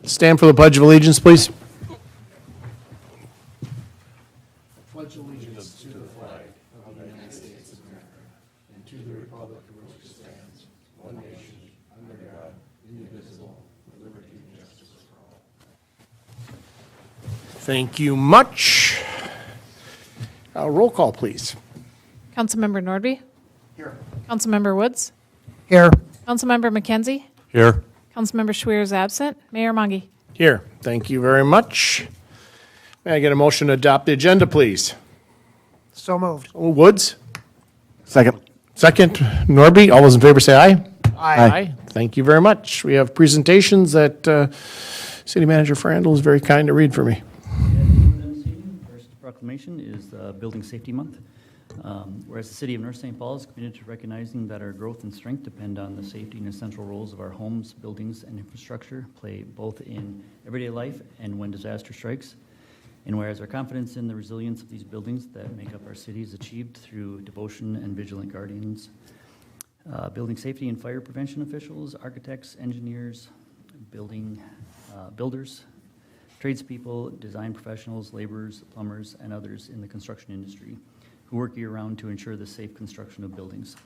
Stand for the Pledge of Allegiance, please. Pledge allegiance to the flag of the United States of America and to the republic for which it stands, one nation, under God, indivisible, with liberty and justice for all. Thank you much. Roll call, please. Councilmember Nordby. Here. Councilmember Woods. Here. Councilmember McKenzie. Here. Councilmember Schweer is absent. Mayor Monge. Here. Thank you very much. May I get a motion to adopt the agenda, please? So moved. Woods? Second. Second, Nordby. All those in favor say aye. Aye. Thank you very much. We have presentations that City Manager Frandl is very kind to read for me. First proclamation is Building Safety Month. Whereas the City of North St. Paul is committed to recognizing that our growth and strength depend on the safety and essential roles of our homes, buildings, and infrastructure play both in everyday life and when disaster strikes. And whereas our confidence in the resilience of these buildings that make up our city is achieved through devotion and vigilant guardians, building safety and fire prevention officials, architects, engineers, builders, tradespeople, design professionals, laborers, plumbers, and others in the construction industry who work year-round to ensure the safe construction of buildings.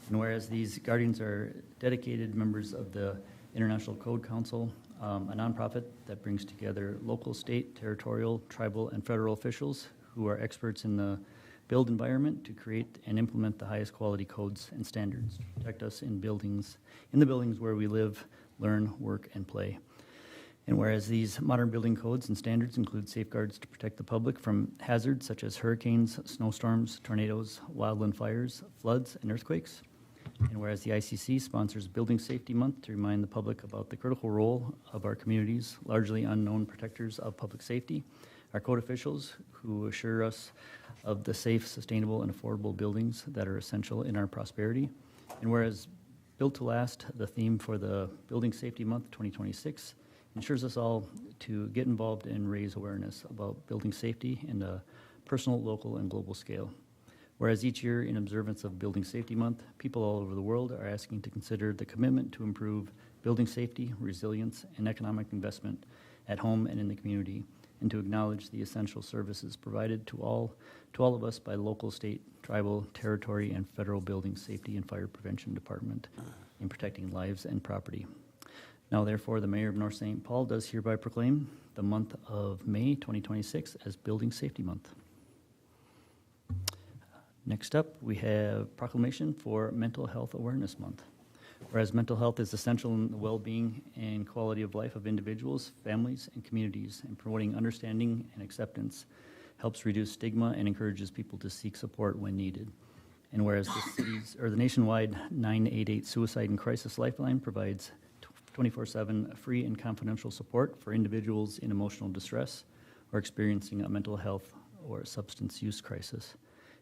And whereas these guardians are dedicated members of the International Code Council, a nonprofit that brings together local, state, territorial, tribal, and federal officials who are experts in the build environment to create and implement the highest quality codes and standards to protect us in the buildings where we live, learn, work, and play. And whereas these modern building codes and standards include safeguards to protect the public from hazards such as hurricanes, snowstorms, tornadoes, wildland fires, floods, and earthquakes. And whereas the ICC sponsors Building Safety Month to remind the public about the critical role of our communities, largely unknown protectors of public safety, our code officials who assure us of the safe, sustainable, and affordable buildings that are essential in our prosperity. And whereas Built to Last, the theme for the Building Safety Month 2026, ensures us all to get involved and raise awareness about building safety in a personal, local, and global scale. Whereas each year in observance of Building Safety Month, people all over the world are asking to consider the commitment to improve building safety, resilience, and economic investment at home and in the community, and to acknowledge the essential services provided to all of us by local, state, tribal, territory, and federal building safety and fire prevention department in protecting lives and property. Now, therefore, the Mayor of North St. Paul does hereby proclaim the month of May 2026 as Building Safety Month. Next up, we have proclamation for Mental Health Awareness Month. Whereas mental health is essential in the well-being and quality of life of individuals, families, and communities, and promoting understanding and acceptance helps reduce stigma and encourages people to seek support when needed. And whereas the nationwide 988 Suicide and Crisis Lifeline provides 24/7 free and confidential support for individuals in emotional distress or experiencing a mental health or substance use crisis.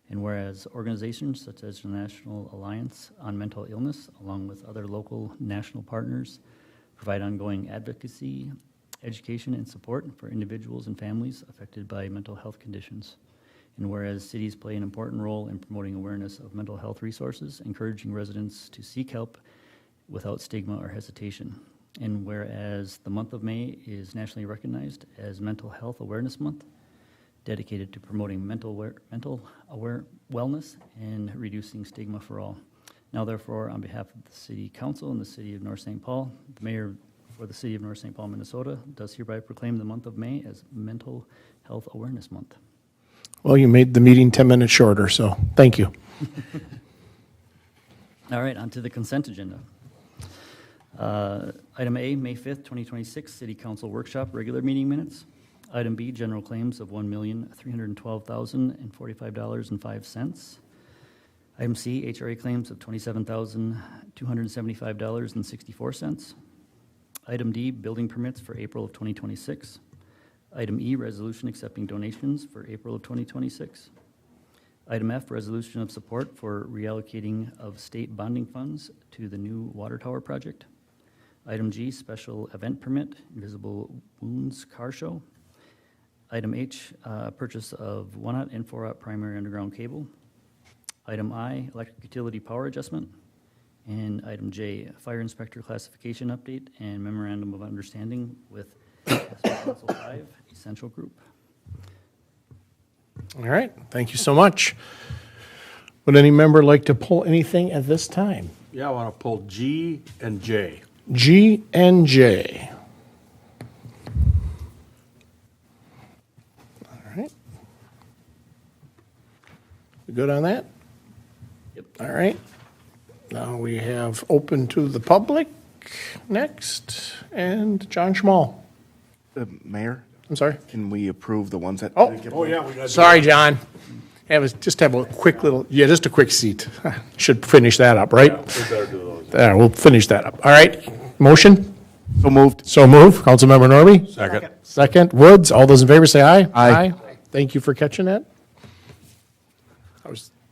And whereas organizations such as the National Alliance on Mental Illness, along with other local national partners, provide ongoing advocacy, education, and support for individuals and families affected by mental health conditions. And whereas cities play an important role in promoting awareness of mental health resources, encouraging residents to seek help without stigma or hesitation. And whereas the month of May is nationally recognized as Mental Health Awareness Month, dedicated to promoting mental wellness and reducing stigma for all. Now, therefore, on behalf of the City Council and the City of North St. Paul, the Mayor for the City of North St. Paul, Minnesota, does hereby proclaim the month of May as Mental Health Awareness Month. Well, you made the meeting 10 minutes shorter, so thank you. All right, on to the consent agenda. Item A, May 5th, 2026, City Council Workshop, regular meeting minutes. Item B, general claims of $1,312,045.05. Item C, HRA claims of $27,275.64. Item D, building permits for April of 2026. Item E, resolution accepting donations for April of 2026. Item F, resolution of support for reallocating of state bonding funds to the new water tower project. Item G, special event permit, Invisible Wounds Car Show. Item H, purchase of 1-aught and 4-aught primary underground cable. Item I, electric utility power adjustment. And item J, fire inspector classification update and memorandum of understanding with Council 5 Essential Group. All right, thank you so much. Would any member like to pull anything at this time? Yeah, I want to pull G and J. G and J. All right. We good on that? Yep. All right. Now we have open to the public next, and John Schmall. Mayor, I'm sorry. can we approve the ones that? Oh. Oh, yeah, we got. Sorry, John. Just have a quick little, just a quick seat. Should finish that up, right? We better do those. There, we'll finish that up. All right, motion? So moved. So move. Councilmember Norby? Second. Second. Woods, all those in favor say aye. Aye. Thank you for catching that.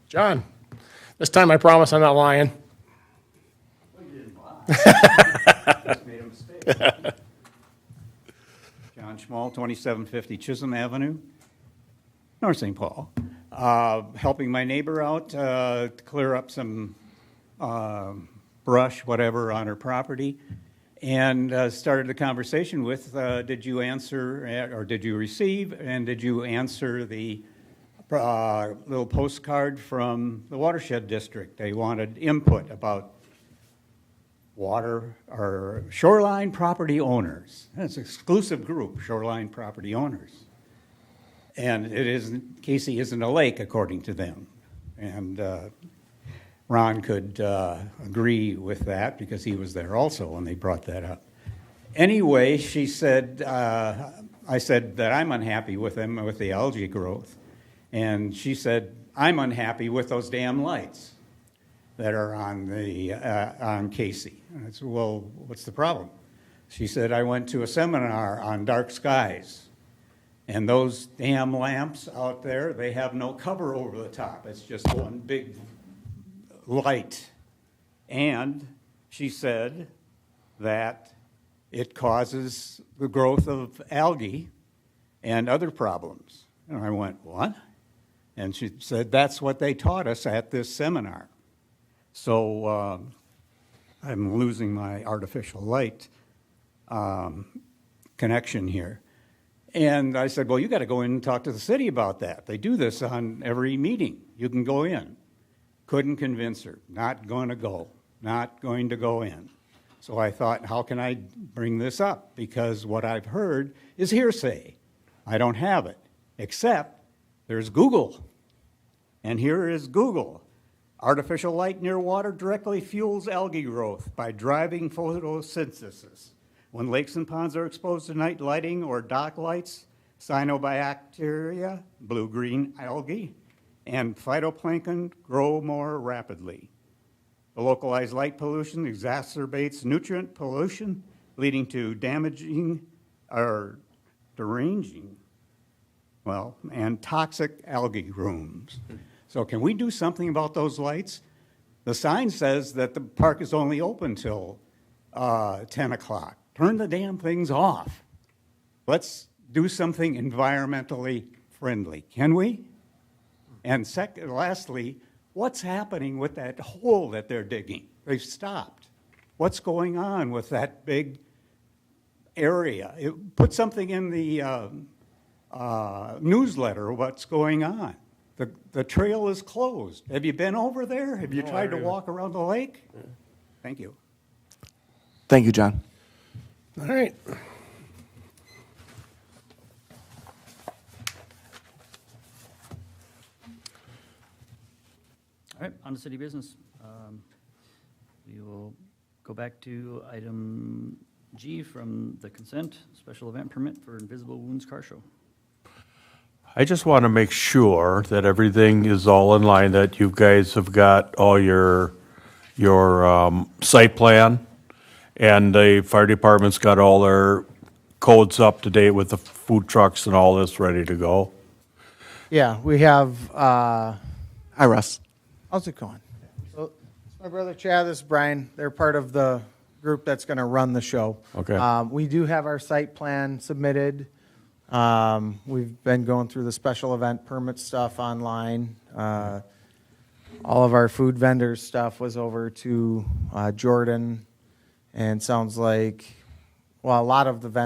John, this time I promise I'm not lying. John Schmall, 2750 Chisholm Avenue, North St. Paul. Helping my neighbor out to clear up some brush, whatever, on her property. And started the conversation with, did you answer, or did you receive, and did you answer the little postcard from the watershed district? They wanted input about water or shoreline property owners. That's an exclusive group, shoreline property owners. And it isn't, Casey isn't a lake according to them. And Ron could agree with that because he was there also when they brought that up. Anyway, she said, I said that I'm unhappy with them, with the algae growth. And she said, I'm unhappy with those damn lights that are on the on Casey. And I said, well, what's the problem? She said, I went to a seminar on dark skies, and those damn lamps out there, they have no cover over the top. It's just one big light. And she said that it causes the growth of algae and other problems. And I went, what? And she said, that's what they taught us at this seminar. So I'm losing my artificial light connection here. And I said, well, you got to go in and talk to the city about that. They do this on every meeting. You can go in. Couldn't convince her. Not going to go. Not going to go in. So I thought, how can I bring this up? Because what I've heard is hearsay. I don't have it. Except there's Google. And here is Google. Artificial light near water directly fuels algae growth by driving photosynthesis. When lakes and ponds are exposed to night lighting or dock lights, cyanobacteria, blue-green algae, and phytoplankton grow more rapidly. The localized light pollution exacerbates nutrient pollution, leading to damaging or deranging, and toxic algae blooms. So can we do something about those lights? The sign says that the park is only open till 10 o'clock. Turn the damn things off. Let's do something environmentally friendly. Can we? And lastly, what's happening with that hole that they're digging? They've stopped. What's going on with that big area? Put something in the newsletter, what's going on. The trail is closed. Have you been over there? Have you tried to walk around the lake? Yeah. Thank you. Thank you, John. All right. All right, on to city business. We will go back to item G from the consent, special event permit for Invisible Wounds Car Show. I just want to make sure that everything is all in line, that you guys have got all your site plan, and the fire department's got all their codes up to date with the food trucks and all this ready to go. Yeah, we have, Hi, Russ. how's it going? So, it's my brother Chad, this is Brian. They're part of the group that's going to run the show. Okay. We do have our site plan submitted. We've been going through the special event permit stuff online. all of our food vendors stuff was over to Jordan, and sounds like, well, a lot of them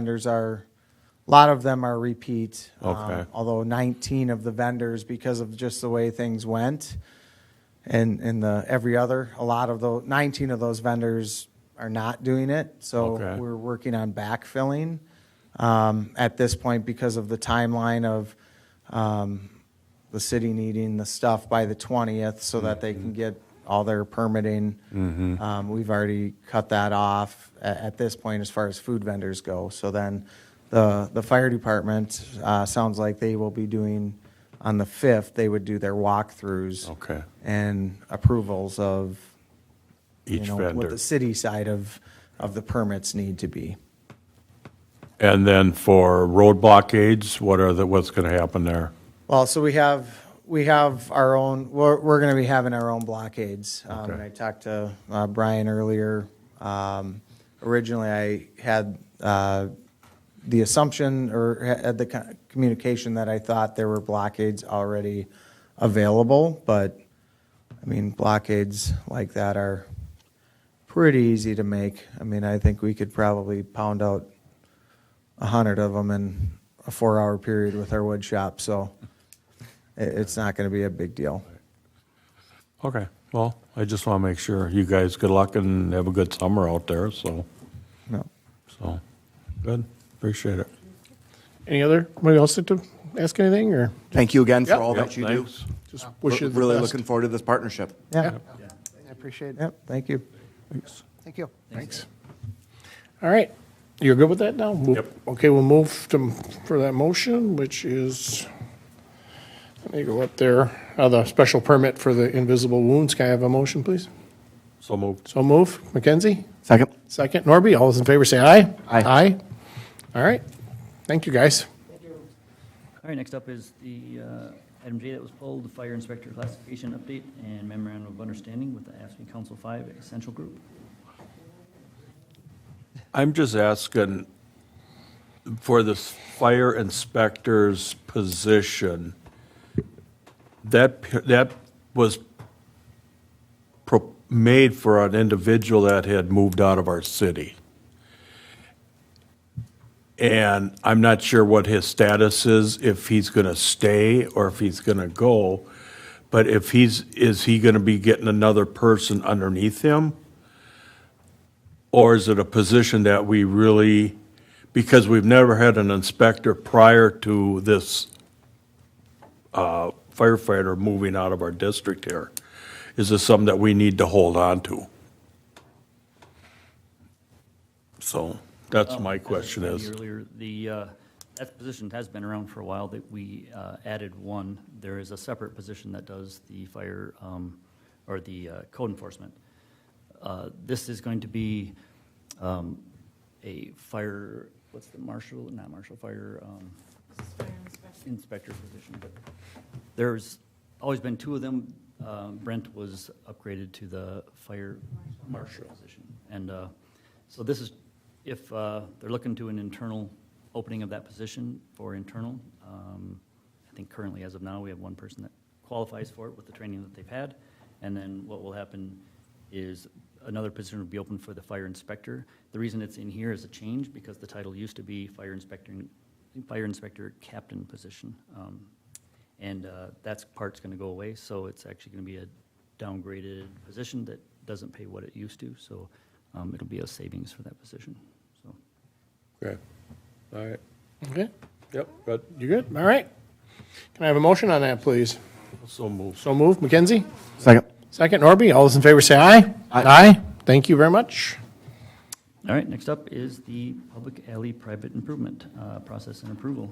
are repeat. Okay. Although 19 of the vendors, because of just the way things went, and a lot of those 19 of those vendors are not doing it. So Okay. we're working on backfilling at this point because of the timeline of the city needing the stuff by the 20th so that they can get all their permitting. We've already cut that off at this point as far as food vendors go. So then the fire department sounds like they will be doing, on the 5th, they would do their walkthroughs Okay. and approvals of Each what vendor. the city side of the permits need to be. And then for road blockades, what's going to happen there? Well, so we have our own. We're going to be having our own blockades. Okay. And I talked to Brian earlier. Originally, I had the assumption or had the communication that I thought there were blockades already available, but I mean, blockades like that are pretty easy to make. I mean, I think we could probably pound out 100 of them in a 4-hour period with our wood shop, so it's not going to be a big deal. Okay, well, I just want to make sure you guys good luck and have a good summer out there, so, No. good, appreciate it. Anybody else like to ask anything, or Thank you again for Yep. all Yep, that you do. thanks. just wish you the Really best? looking forward to this partnership. Yeah. I appreciate it. Yep. Thank you. Thanks. Thank you. Thanks. All right, you're good with that now? Yep. Okay, we'll move for that motion, which is, let me go up there, the special permit for the invisible wounds. Can I have a motion, please? So moved. So move. McKenzie? Second. Second. Nordby? All those in favor say aye. Aye. Aye. All right. Thank you, guys. All right, next up is the item J that was pulled, the fire inspector classification update and memorandum of understanding with the AFSCME Council 5 Essential Group. I'm just asking for this fire inspector's position, that was made for an individual that had moved out of our city. And I'm not sure what his status is, if he's going to stay or if he's going to go. But if is he going to be getting another person underneath him? Or is it a position that we really, because we've never had an inspector prior to this firefighter moving out of our district here, is this something that we need to hold on to? So that's my question As I is. said earlier, that position has been around for a while, that we added one. There is a separate position that does the fire, or the code enforcement. This is going to be a fire, what's the fire inspector position. But there's always been two of them. Brent was upgraded to the fire marshal position. And so this is, if they're looking to an internal opening of that position for internal, I think currently as of now, we have one person that qualifies for it with the training that they've had. And then what will happen is another position will be open for the fire inspector. The reason it's in here is a change because the title used to be fire inspector captain position. And that part's going to go away, so it's actually going to be a downgraded position that doesn't pay what it used to, so it'll be a savings for that position. So, Okay, all right, Okay, yep, good. you good? All right. Can I have a motion on that, please? So moved. So move. McKenzie? Second. Second. Nordby? All those in favor say aye. Aye. Thank you very much. all right, next up is the public alley private improvement process and approval.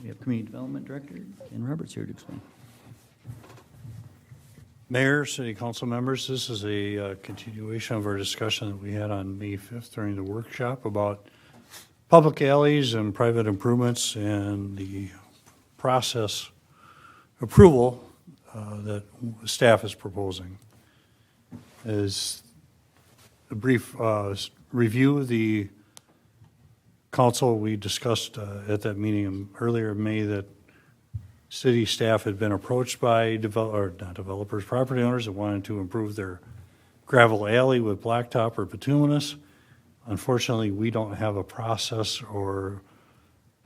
We have Community Development Director Ken Roberts here to explain. Mayor, City Council members, this is a continuation of our discussion that we had on May 5th during the workshop about public alleys and private improvements and the process approval that staff is proposing. As a brief review, the council, we discussed at that meeting earlier in May that city staff had been approached by not developers, property owners that wanted to improve their gravel alley with blacktop or bituminous. Unfortunately, we don't have a process or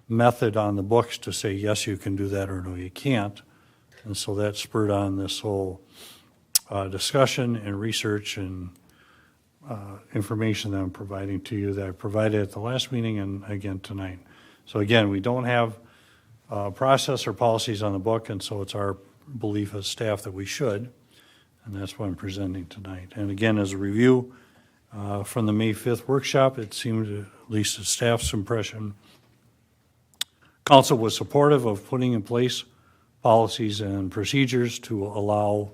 method on the books to say, yes, you can do that, or no, you can't. And so that spurred on this whole discussion and research and information that I'm providing to you that I provided at the last meeting and again tonight. So again, we don't have process or policies on the book, and so it's our belief as staff that we should, and that's what I'm presenting tonight. And again, as a review from the May 5th workshop, it seemed, at least the staff's impression, council was supportive of putting in place policies and procedures to allow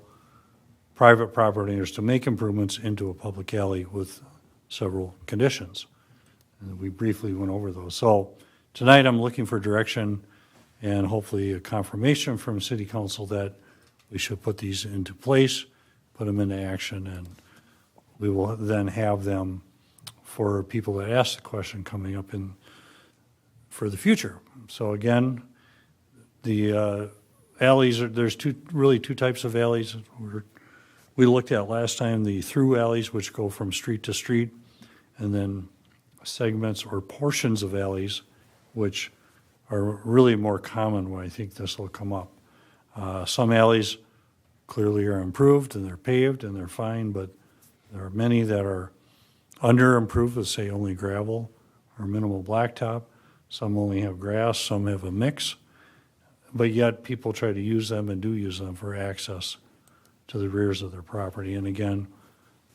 private property owners to make improvements into a public alley with several conditions. And we briefly went over those. So tonight I'm looking for direction and hopefully a confirmation from City Council that we should put these into place, put them into action, and we will then have them for people that ask the question coming up in for the future. So again, the alleys, there's really two types of alleys. We looked at last time the through alleys, which go from street to street, and then segments or portions of alleys, which are really more common where I think this will come up. Some alleys clearly are improved and they're paved and they're fine, but there are many that are under improved with, say, only gravel or minimal blacktop. Some only have grass, some have a mix, but yet people try to use them and do use them for access to the rears of their property. And again,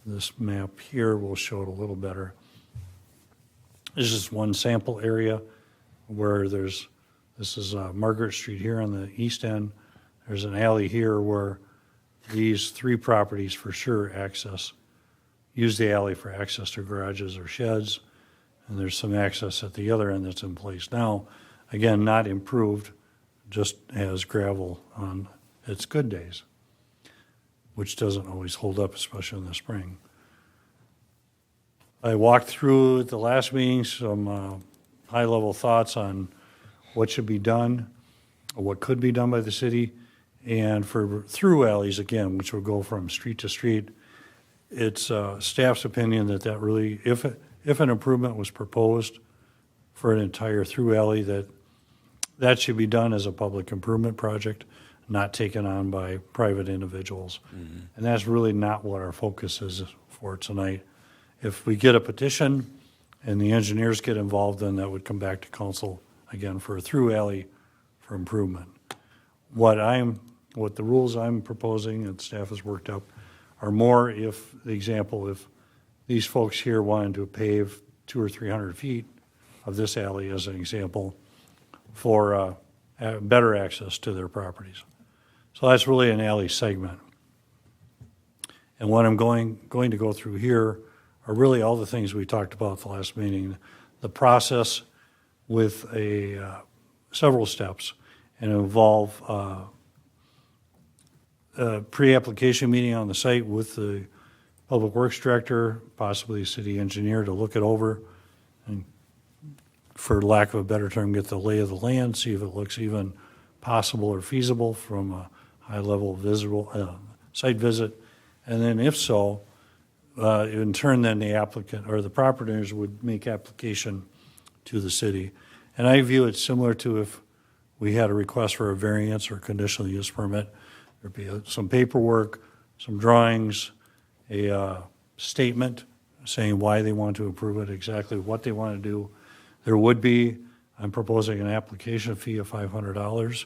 this map here will show it a little better. This is one sample area where this is Margaret Street here on the east end. There's an alley here where these three properties for sure use the alley for access to garages or sheds. And there's some access at the other end that's in place now. Again, not improved, just has gravel on its good days, which doesn't always hold up, especially in the spring. I walked through at the last meeting some high-level thoughts on what should be done, or what could be done by the city, and for through alleys, again, which will go from street to street. It's staff's opinion that really, if an improvement was proposed for an entire through alley, that should be done as a public improvement project, not taken on by private individuals. Mm-hmm. And that's really not what our focus is for tonight. If we get a petition and the engineers get involved, then that would come back to council again for a through alley for improvement. What the rules I'm proposing and staff has worked up are more if these folks here wanted to pave 200 or 300 feet of this alley as an example for better access to their properties. So that's really an alley segment. And what I'm going to go through here are really all the things we talked about at the last meeting, the process with several steps, and involve a pre-application meeting on the site with the Public Works Director, possibly the city engineer, to look it over and, for lack of a better term, get the lay of the land, see if it looks even possible or feasible from a high-level visible site visit. And then if so, in turn, then the applicant or the property owners would make application to the city. And I view it similar to if we had a request for a variance or conditional use permit. There'd be some paperwork, some drawings, a statement saying why they want to approve it, exactly what they want to do. There would be, I'm proposing an application fee of $500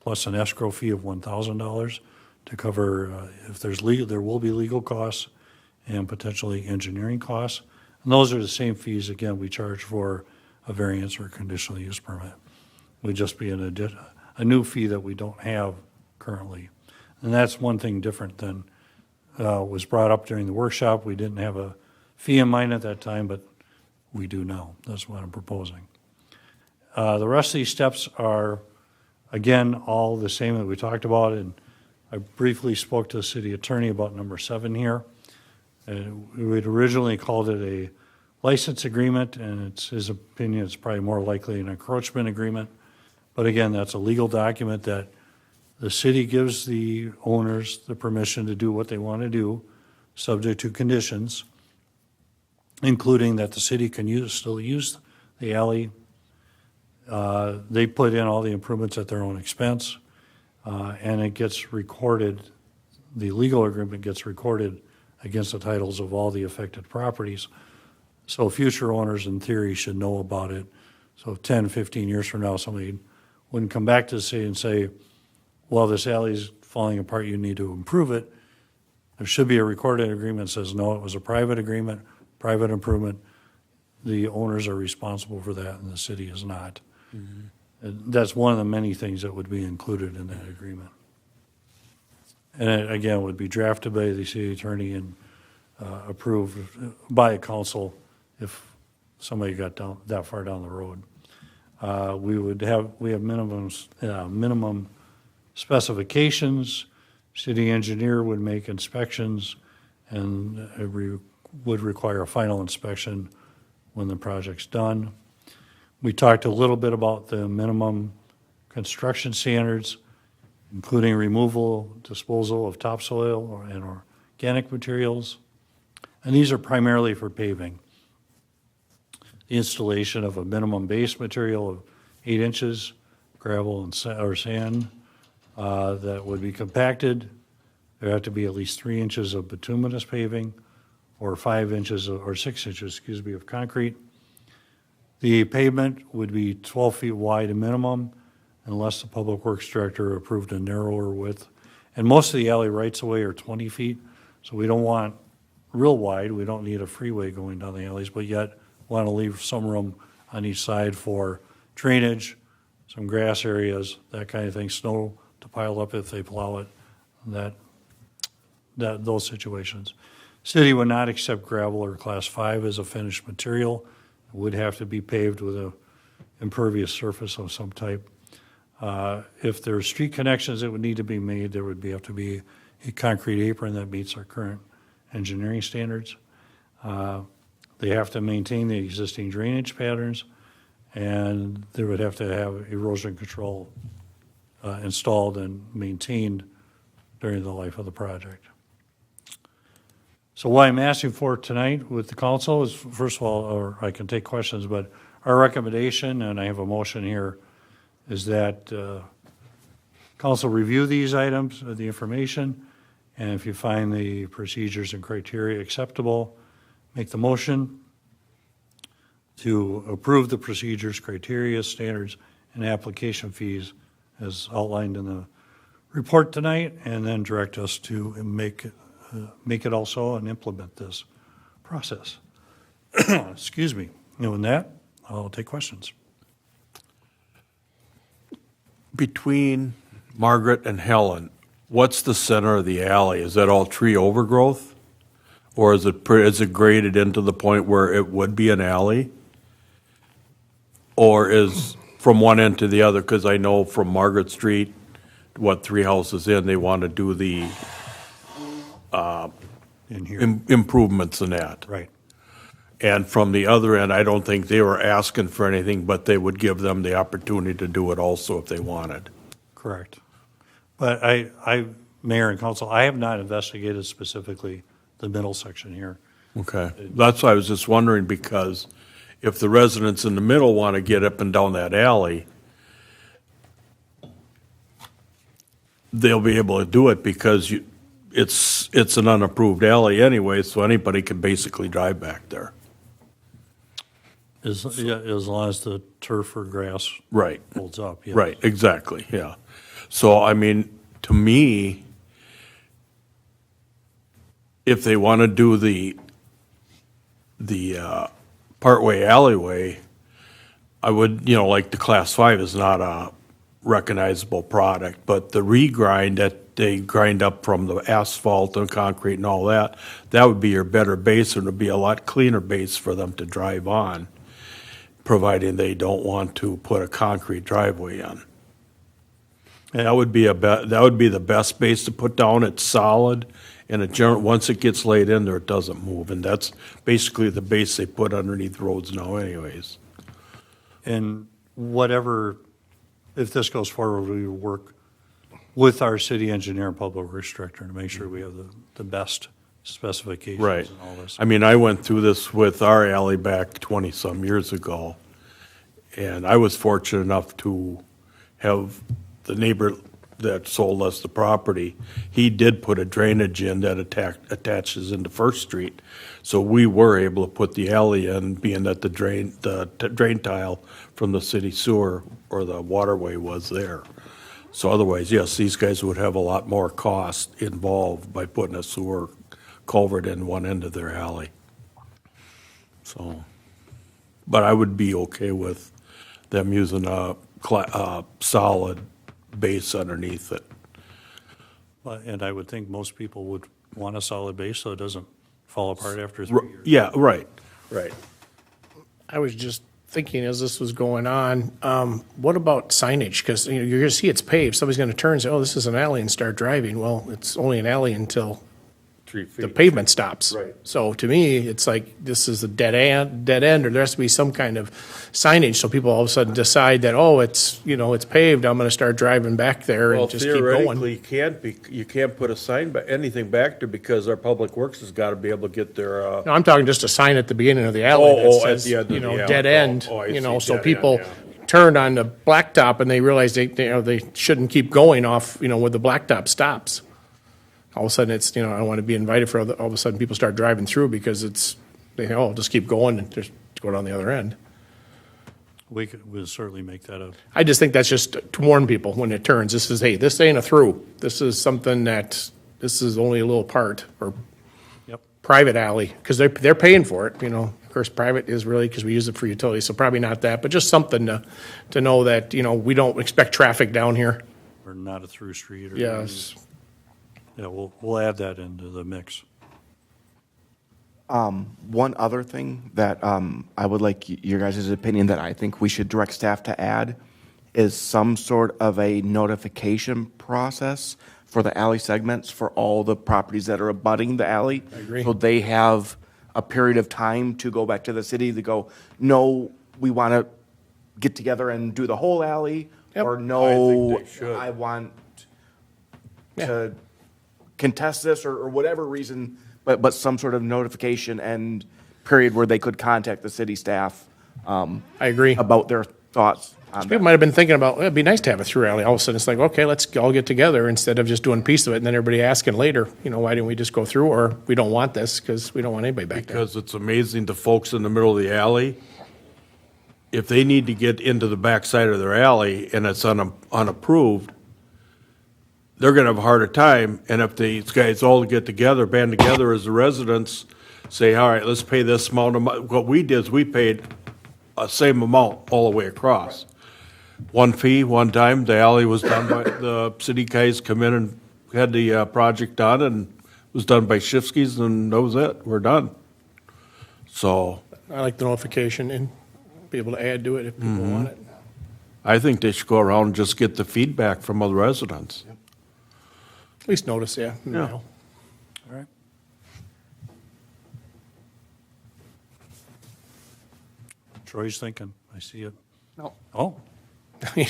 plus an escrow fee of $1,000 to cover if there will be legal costs and potentially engineering costs. And those are the same fees, again, we charge for a variance or conditional use permit. It would just be a new fee that we don't have currently. And that's one thing different than was brought up during the workshop. We didn't have a fee in mind at that time, but we do now. That's what I'm proposing. The rest of these steps are, again, all the same that we talked about, and I briefly spoke to the city attorney about number 7 here. We had originally called it a license agreement, and it's his opinion it's probably more likely an encroachment agreement, But again, that's a legal document that the city gives the owners the permission to do what they want to do, subject to conditions, including that the city can still use the alley. They put in all the improvements at their own expense, and it gets recorded, the legal agreement gets recorded against the titles of all the affected properties. So future owners, in theory, should know about it. So 10, 15 years from now, somebody wouldn't come back to the city and say, well, this alley's falling apart, you need to improve it. There should be a recorded agreement that says, no, it was a private agreement, private improvement. The owners are responsible for that, and the city is not. And that's one of the many things that would be included in that agreement. And it, again, would be drafted by the city attorney and approved by a council if somebody got down that far down the road. We have minimum specifications. City engineer would make inspections, and it would require a final inspection when the project's done. We talked a little bit about the minimum construction standards, including removal, disposal of topsoil and organic materials. And these are primarily for paving. The installation of a minimum base material of 8 inches, gravel or sand, that would be compacted. There have to be at least 3 inches of bituminous paving, or 5 inches or 6 inches, of concrete. The pavement would be 12 feet wide a minimum, unless the Public Works Director approved a narrower width. And most of the alley rights-of-way are 20 feet, so we don't want real wide. We don't need a freeway going down the alleys, but yet want to leave some room on each side for drainage, some grass areas, that kind of thing, snow to pile up if they plow it, those situations. City would not accept gravel or Class 5 as a finished material. It would have to be paved with a impervious surface of some type. If there are street connections that would need to be made, there would have to be a concrete apron that meets our current engineering standards. They have to maintain the existing drainage patterns, and they would have to have erosion control installed and maintained during the life of the project. So what I'm asking for tonight with the council is, first of all, or I can take questions, but our recommendation, and I have a motion here, is that council review these items, the information, and if you find the procedures and criteria acceptable, make the motion to approve the procedures, criteria, standards, and application fees as outlined in the report tonight, and then direct us to make it also and implement this process. Excuse me. And with that, I'll take questions. Between Margaret and Helen, what's the center of the alley? Is that all tree overgrowth? Or is it graded into the point where it would be an alley? Or is from one end to the other? Because I know from Margaret Street, 3 houses in, they want to do the In here. improvements in that. Right. And from the other end, I don't think they were asking for anything, but they would give them the opportunity to do it also if they wanted. Correct. But I, Mayor and Council, I have not investigated specifically the middle section here. Okay. That's why I was just wondering, because if the residents in the middle want to get up and down that alley, they'll be able to do it because it's an unapproved alley anyway, so anybody can basically drive back there. As long as the turf or grass Right. holds up, yes. Right, exactly, yeah. So, I mean, to me, if they want to do the partway alleyway, I would, like the Class 5 is not a recognizable product, but the regrind that they grind up from the asphalt and concrete and all that, that would be your better base, and it would be a lot cleaner base for them to drive on, providing they don't want to put a concrete driveway in. And that would be the best base to put down. It's solid, and once it gets laid in there, it doesn't move, and that's basically the base they put underneath roads now anyways. And whatever if this goes forward, we will work with our city engineer and public works director to make sure we have the best specifications Right. and all this. I mean, I went through this with our alley back 20-some years ago, and I was fortunate enough to have the neighbor that sold us the property, he did put a drainage in that attaches into First Street. So we were able to put the alley in, being that the drain tile from the city sewer or the waterway was there. So otherwise, yes, these guys would have a lot more cost involved by putting a sewer culvert in one end of their alley. So, but I would be okay with them using a solid base underneath it. And I would think most people would want a solid base so it doesn't fall apart after 3 years. Yeah, right. I was just thinking as this was going on, what about signage? Because you're going to see it's paved. Somebody's going to turn and say, oh, this is an alley and start driving. Well, it's only an alley until 3 feet. the pavement stops. Right. So to me, it's like this is a dead end, or there has to be some kind of signage so people all of a sudden decide that, oh, it's paved. I'm going to start driving back there Well, and just keep going. theoretically, you can't put a sign, anything back there because our public works has got to be able to get their, No, I'm talking just a sign at the beginning of the alley that at says, the end of the alley. dead end. Oh, I see, So dead end, people yeah. turn on the blacktop and they realize they shouldn't keep going off, where the blacktop stops. All of a sudden, it's, I don't want to be invited for all of a sudden people start driving through because I'll just keep going and just go down the other end. We'll certainly make that a, I just think that's just to warn people when it turns. This ain't a through. This is something this is only a little part or yep. private alley because they're paying for it. Of course, private is really because we use it for utilities, so probably not that, but just something to know that we don't expect traffic down here. Or not a through street or. Yes. Yeah, we'll add that into the mix. One other thing that I would like your guys' opinion that I think we should direct staff to add is some sort of a notification process for the alley segments for all the properties that are abutting the alley. I agree. So they have a period of time to go back to the city to go, no, we want to get together and do the whole alley, Yep. or no, I think they should. I want Yeah. to contest this or whatever reason, but some sort of notification and period where they could contact the city staff I agree. about their thoughts on People that. might have been thinking about, it'd be nice to have a through alley. All of a sudden, it's like, okay, let's all get together instead of just doing a piece of it and then everybody asking later, why didn't we just go through? Or we don't want this because we don't want anybody back there. Because it's amazing the folks in the middle of the alley, if they need to get into the backside of their alley and it's unapproved, they're gonna have a harder time, and if these guys all get together, band together as the residents, say, all right, let's pay this amount of money. What we did is we paid a same amount all the way across. One fee, one time, the alley was done by, the city guys come in and had the project done, and it was done by Shifsky's, and that was it, we're done. So, I like the notification and be able to add to it if people want it. I think they should go around and just get the feedback from other residents. At least notice, yeah. in the Yeah. mail. All right. Troy's thinking. I see it. No. Oh,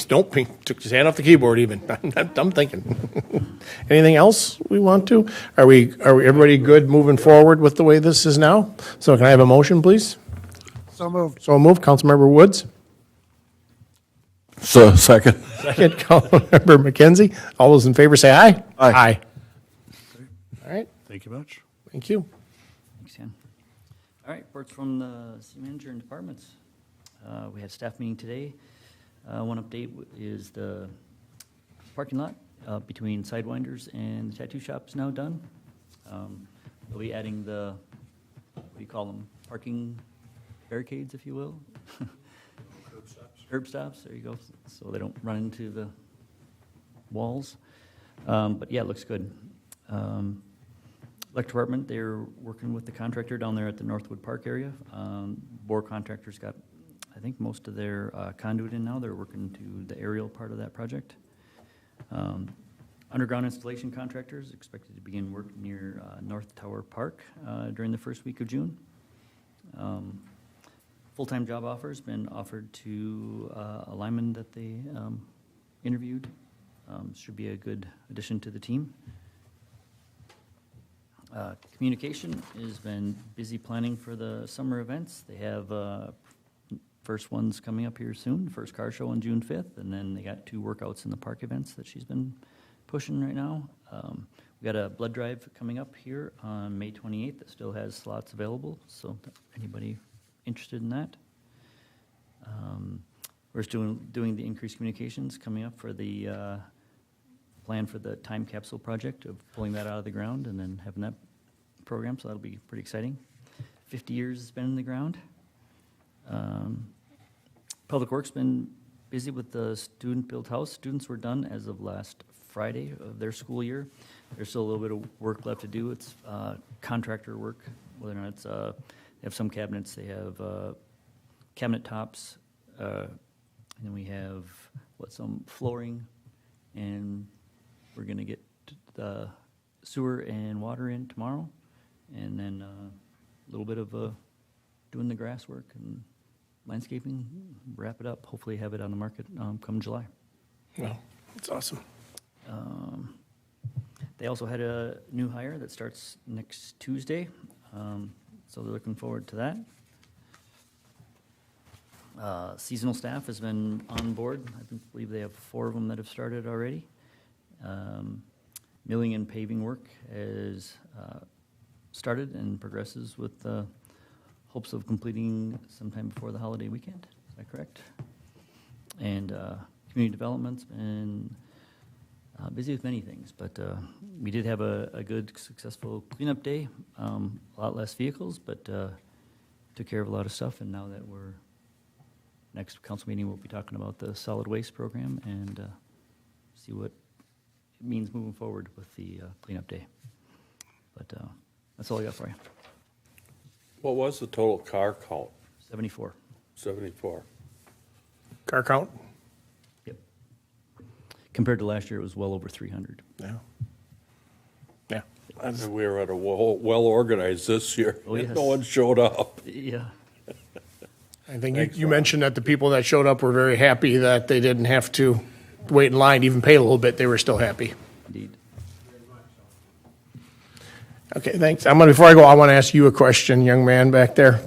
Don't he took his hand off the keyboard even. I'm thinking. Anything else we want to? Are we everybody good moving forward with the way this is now? So can I have a motion, please? So moved. So moved, Councilmember Woods. So, second. Second, Councilmember McKenzie. All those in favor say aye. Aye. All right, thank you much. thank you. Thanks, Ken. All right, reports from the city manager and departments. We had staff meeting today. One update is the parking lot between Sidewinders and the tattoo shop is now done. They'll be adding the, what do you call them, parking barricades, if you will? Curb stops, there you go, so they don't run into the walls. But yeah, it looks good. Electric department, they're working with the contractor down there at the Northwood Park area. Bore contractor's got, I think, most of their conduit in now. They're working to the aerial part of that project. Underground installation contractors expected to begin work near North Tower Park during the first week of June. Full-time job offers been offered to a lineman that they interviewed. Should be a good addition to the team. Communication has been busy planning for the summer events. They have first ones coming up here soon, first car show on June 5th, and then they got 2 workouts in the park events that she's been pushing right now. We got a blood drive coming up here on May 28th that still has slots available, so anybody interested in that? We're still doing the increased communications coming up for the plan for the time capsule project of pulling that out of the ground and then having that program, so that'll be pretty exciting. 50 years it's been in the ground. Public Works been busy with the student-built house. Students were done as of last Friday of their school year. There's still a little bit of work left to do. It's contractor work, whether or not it's, they have some cabinets, they have cabinet tops, and then we have, some flooring, and we're gonna get the sewer and water in tomorrow, and then a little bit of doing the grass work and landscaping, wrap it up, hopefully have it on the market come July. Well, that's awesome. They also had a new hire that starts next Tuesday, so they're looking forward to that. Seasonal staff has been on board. I believe they have 4 of them that have started already. Milling and paving work has started and progresses with hopes of completing sometime before the holiday weekend. Is that correct? And community development's been busy with many things, but we did have a good, successful cleanup day. A lot less vehicles, but took care of a lot of stuff, and now that we're next council meeting, we'll be talking about the solid waste program and see what it means moving forward with the cleanup day. But that's all I got for you. What was the total car count? 74. 74. Car count? Yep. Compared to last year, it was well over 300. Yeah. Yeah. And we were at a well-organized this year. Oh, yes. No one showed up. Yeah. I think Thanks, you Ron. mentioned that the people that showed up were very happy that they didn't have to wait in line, even pay a little bit. They were still happy. Indeed. Okay, thanks. Before I go, I want to ask you a question, young man back there.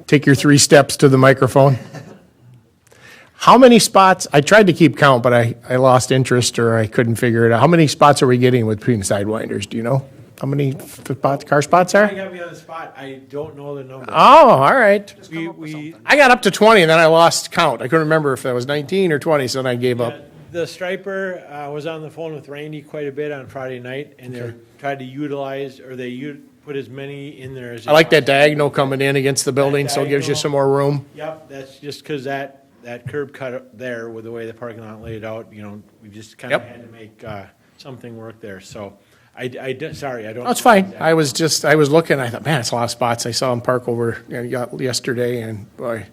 Take your 3 steps to the microphone. How many spots, I tried to keep count, but I lost interest or I couldn't figure it out. How many spots are we getting with between sidewinders? Do you know how many car spots I are? got me on the spot. I don't know the number. Oh, all right. We I got up to 20 and then I lost count. I couldn't remember if that was 19 or 20, so then I gave up. the striper was on the phone with Randy quite a bit on Friday night, and they tried to utilize, or put as many in there as. I like that diagonal coming in against the building, so it gives you some more room. Yep, that's just because that curb cut there with the way the parking lot laid out, we just kind of Yep. had to make something work there. So sorry, I don't. That's fine. I was looking, I thought, man, it's a lot of spots. I saw him park over yesterday, and boy,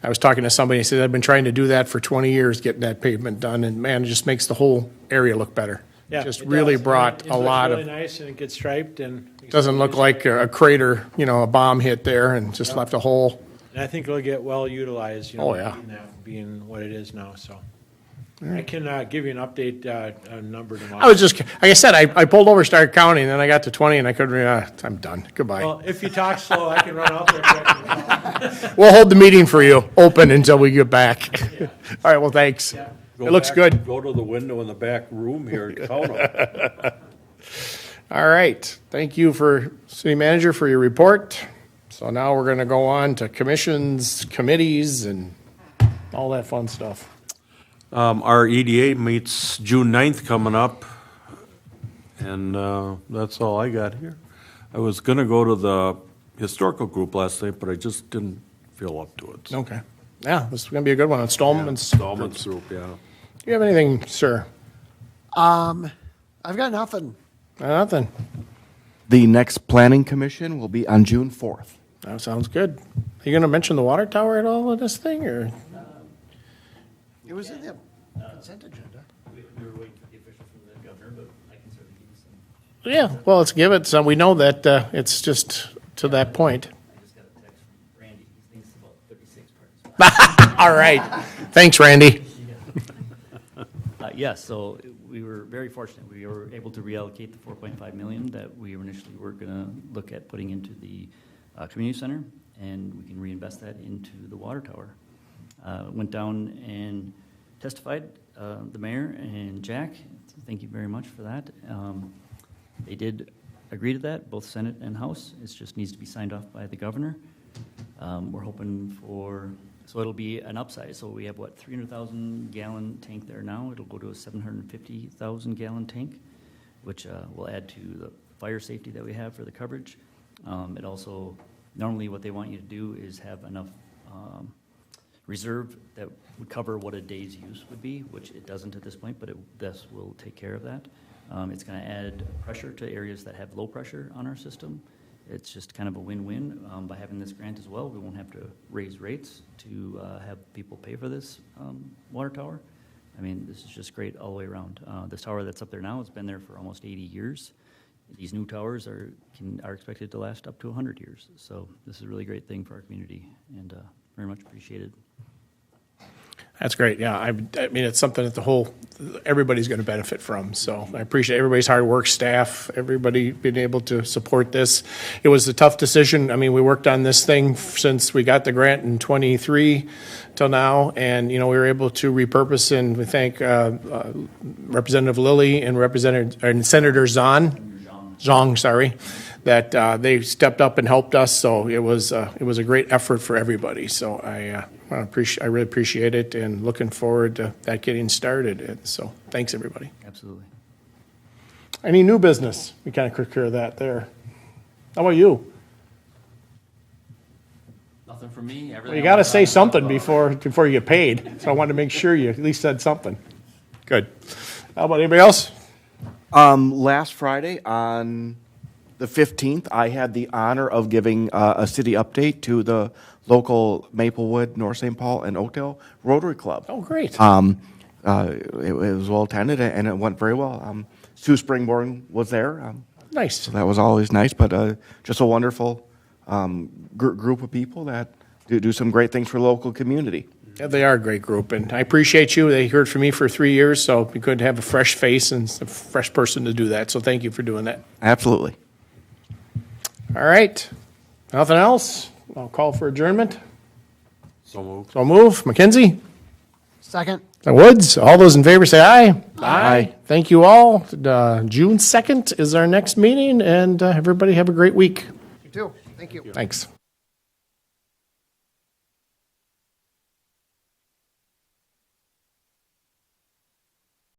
I was talking to somebody, he said, I've been trying to do that for 20 years, getting that pavement done, and man, it just makes the whole area look better. Yeah, Just it really does. brought It a looks lot really of, nice, and it gets striped, and. doesn't look like a crater, a bomb hit there and just left a hole. And I think it'll get well utilized, Oh, yeah. being what it is now, so. I can give you an update, number tomorrow. I was just, like I said, I pulled over, started counting, and then I got to 20 and I couldn't, I'm done. Goodbye. Well, if you talk slow, I can run out there quick. We'll hold the meeting for you, open until we get back. All right, well, thanks. Yeah. Go It looks back- good. Go to the window in the back room here and count them. All right, thank you city manager, for your report. So now we're going to go on to commissions, committees, and all that fun stuff. Our EDA meets June 9th coming up, and that's all I got here. I was going to go to the historical group last night, but I just didn't feel up to it. Okay. Yeah, this is going to be a good one on Stallman's. Stallman's group, yeah. Do you have anything, sir? I've got nothing. Nothing. The next planning commission will be on June 4th. That sounds good. Are you going to mention the water tower at all in this thing, or? It was in the consent agenda. We were waiting for the official from the governor, but I can certainly give you some. Yeah, well, let's give it some. We know that it's just to that point. I just got a text from Randy. He thinks about 36 parking spots. All right. Thanks, Randy. Yes, so we were very fortunate. We were able to reallocate the 4.5 million that we initially were going to look at putting into the community center, and we can reinvest that into the water tower. Went down and testified, the mayor and Jack. Thank you very much for that. They did agree to that, both Senate and House. It just needs to be signed off by the governor. We're hoping for, so it'll be an upsize. So we have, 300,000 gallon tank there now. It'll go to a 750,000 gallon tank, which will add to the fire safety that we have for the coverage. It also, normally what they want you to do is have enough reserve that would cover what a day's use would be, which it doesn't at this point, but this will take care of that. It's going to add pressure to areas that have low pressure on our system. It's just kind of a win-win. By having this grant as well, we won't have to raise rates to have people pay for this water tower. I mean, this is just great all the way around. This tower that's up there now has been there for almost 80 years. These new towers are expected to last up to 100 years. So this is a really great thing for our community, and very much appreciated. That's great, yeah. I mean, it's something that everybody's going to benefit from. So I appreciate everybody's hard work, staff, everybody being able to support this. It was a tough decision. I mean, we worked on this thing since we got the grant in '23 till now, and, we were able to repurpose, and we thank Representative Lilly and Senator Zhang, that they stepped up and helped us. So it was a great effort for everybody. So I really appreciate it, and looking forward to that getting started. And so thanks, everybody. Absolutely. Any new business? We kind of took care of that there. How about you? Nothing from me. Well, you got to say something before you get paid. So I wanted to make sure you at least said something. Good. How about anybody else? Last Friday on the 15th, I had the honor of giving a city update to the local Maplewood, North St. Paul, and Oakdale Rotary Club. Oh, great. It was well attended, and it went very well. Sue Springborn was there. Nice. So that was always nice, but just a wonderful group of people that do some great things for the local community. Yeah, they are a great group, and I appreciate you. They heard from me for 3 years, so we could have a fresh face and a fresh person to do that. So thank you for doing that. Absolutely. All right. Nothing else? I'll call for adjournment. So moved. So move. McKenzie? Second. Woods? All those in favor say aye. Aye. Thank you all. June 2nd is our next meeting, and everybody have a great week. You too. Thank you. Thanks.